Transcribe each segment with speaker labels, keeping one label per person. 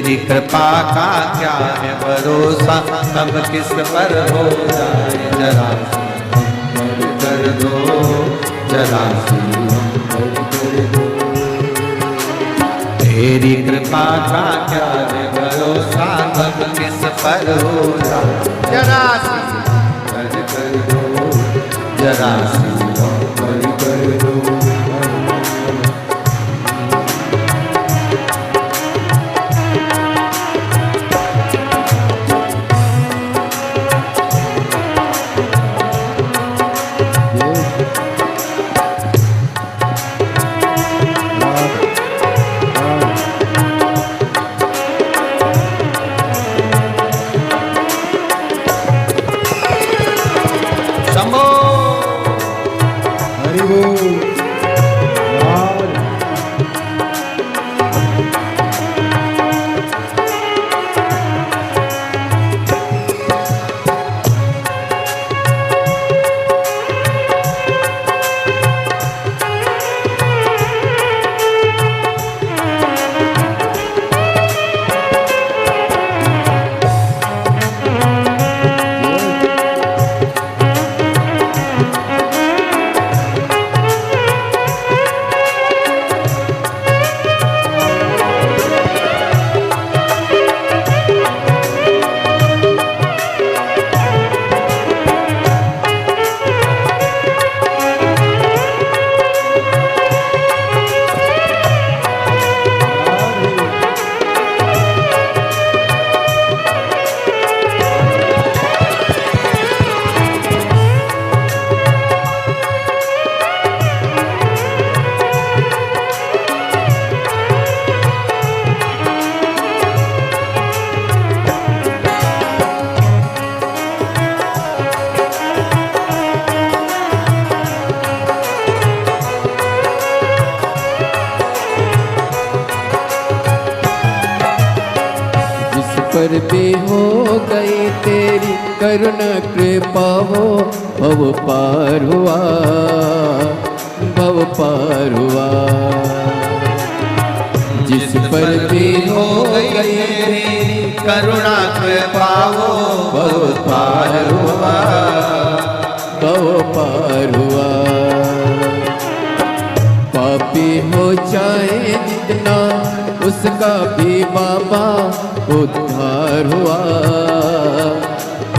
Speaker 1: तेरी कृपा का क्या है भरोसा, कब किस पर हो जाए जरा कर दो, जरा कर दो। तेरी कृपा का क्या है भरोसा, कब किस पर हो जाए जरा कर दो, जरा कर दो।
Speaker 2: पर भी हो गई तेरी करुणा कृपा हो, भव पार हुआ, भव पार हुआ। जिस पर भी हो गई तेरी
Speaker 1: करुणा कृपा हो, भव पार हुआ,
Speaker 2: भव पार हुआ। पापी हो चाहे जितना उसका भी बाबा उद्धार हुआ,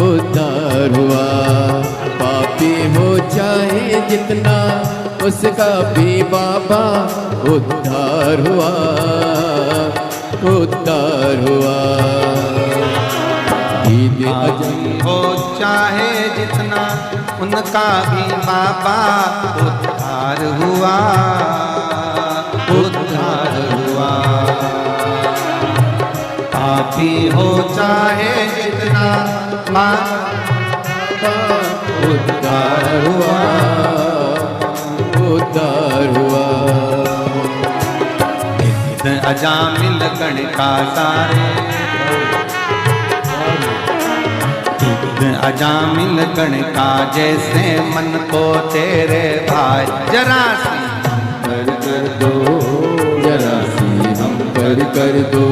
Speaker 2: उद्धार हुआ। पापी हो चाहे जितना उसका भी बाबा उद्धार हुआ, उद्धार हुआ।
Speaker 1: हो चाहे जितना उनका भी बाबा उद्धार हुआ, उद्धार हुआ। पापी हो चाहे जितना बाबा उद्धार हुआ,
Speaker 2: उद्धार हुआ।
Speaker 1: अजामिल गण का सारे, अजामिल गण का जैसे मन को तेरे भाई, जरा सी कर दो,
Speaker 2: जरा सी हम कर दो।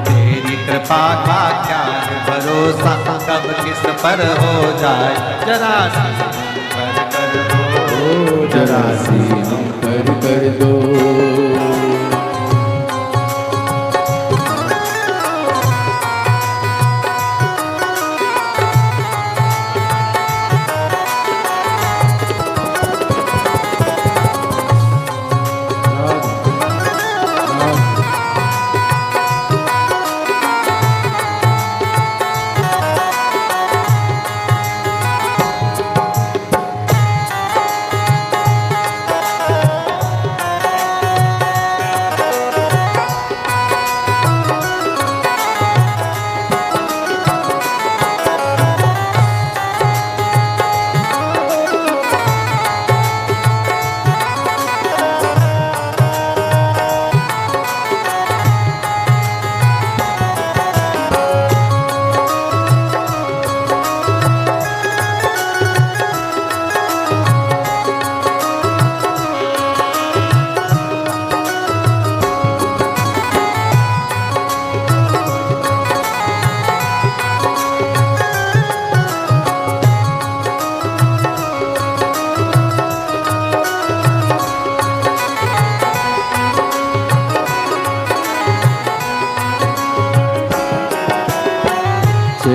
Speaker 1: तेरी कृपा का क्या है भरोसा, कब किस पर हो जाए जरा सी कर दो,
Speaker 2: जरा सी हम कर दो।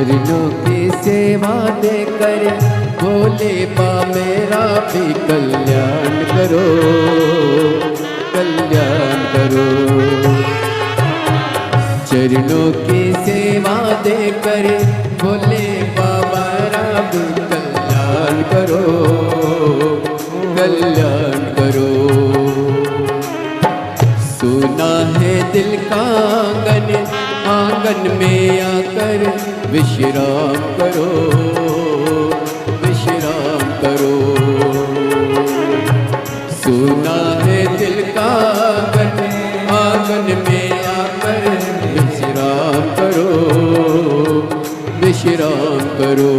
Speaker 2: चरणों की सेवा दे कर भोले बा मेरा भी कल्याण करो, कल्याण करो। चरणों की सेवा दे कर भोले बाबा मेरा भी कल्याण करो, कल्याण करो। सुना है दिल का आंगन, आंगन में आकर विश्राम करो, विश्राम करो। सुना है दिल का आंगन, आंगन में आकर विश्राम करो, विश्राम करो।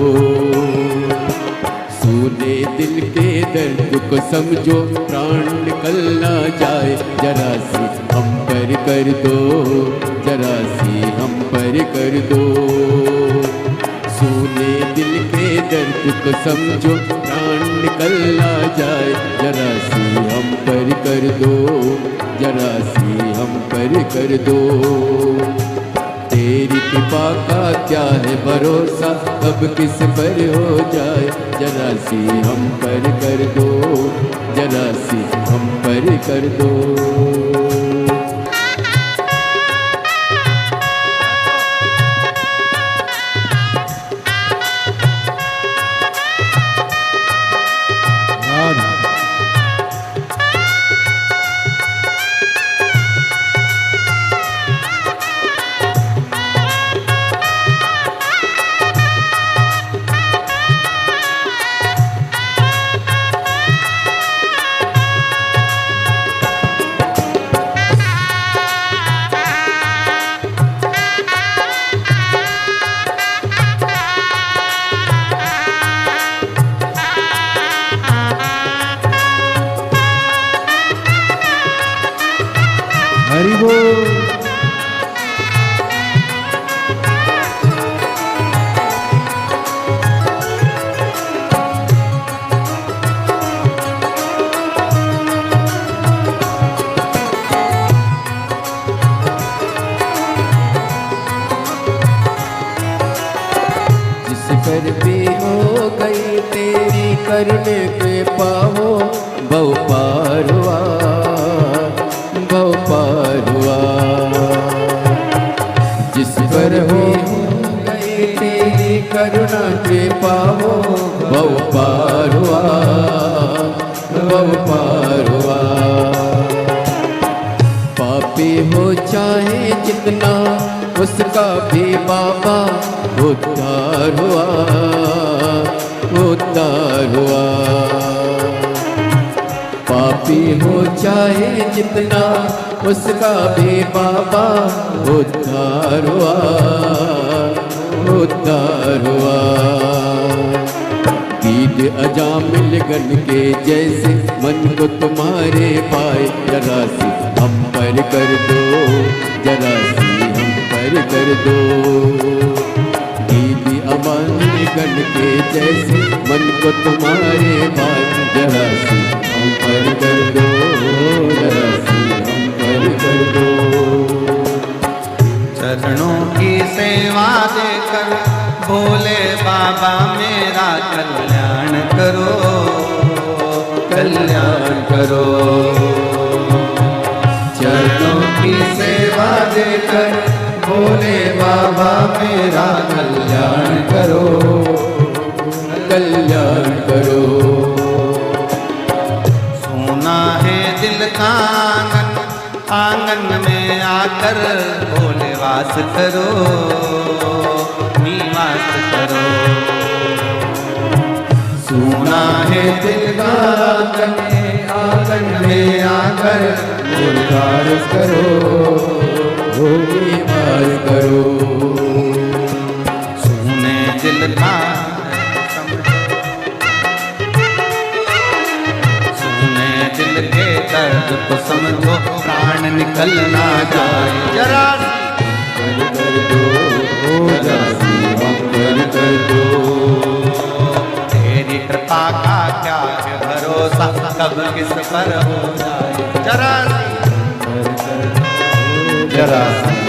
Speaker 2: सुने दिल के दर्द को समझो, प्राण निकल ना जाए, जरा सी हम पर कर दो, जरा सी हम पर कर दो। सुने दिल के दर्द को समझो, प्राण निकल ना जाए, जरा सी हम पर कर दो, जरा सी हम पर कर दो। तेरी कृपा का क्या है भरोसा, कब किस पर हो जाए, जरा सी हम पर कर दो, जरा सी हम पर कर दो। हरि बोल। जिस पर भी हो गई तेरी करने के पाओ, बहु पार हुआ, बहु पार हुआ। जिस पर हो गई तेरी करुणा के पाओ, बहु पार हुआ, बहु पार हुआ। पापी हो चाहे जितना, उसका भी बाबा उद्धार हुआ, उद्धार हुआ। पापी हो चाहे जितना, उसका भी बाबा उद्धार हुआ, उद्धार हुआ। कीद अजामिल गण के जैसे मन को तुम्हारे पाए, जरा सी हम पर कर दो, जरा सी हम पर कर दो। कीद अजामिल गण के जैसे मन को तुम्हारे पाए, जरा सी हम पर कर दो, जरा सी हम पर कर दो।
Speaker 1: चरणों की सेवा देकर भोले बाबा मेरा कल्याण करो, कल्याण करो। चरणों की सेवा देकर भोले बाबा मेरा कल्याण करो,
Speaker 2: कल्याण करो।
Speaker 1: सोना है दिल का आंगन, आंगन में आकर भोले वास करो, निवास करो। सोना है दिल का आंगन, आंगन में आकर भोले वास करो,
Speaker 2: निवास करो।
Speaker 1: सोने दिल का दिल के दर्द को समझो, प्राण निकल ना जाए, जरा
Speaker 2: कर दो, जरा सी हम कर दो।
Speaker 1: तेरी कृपा का क्या है भरोसा, कब किस पर हो जाए, जरा सी, जरा सी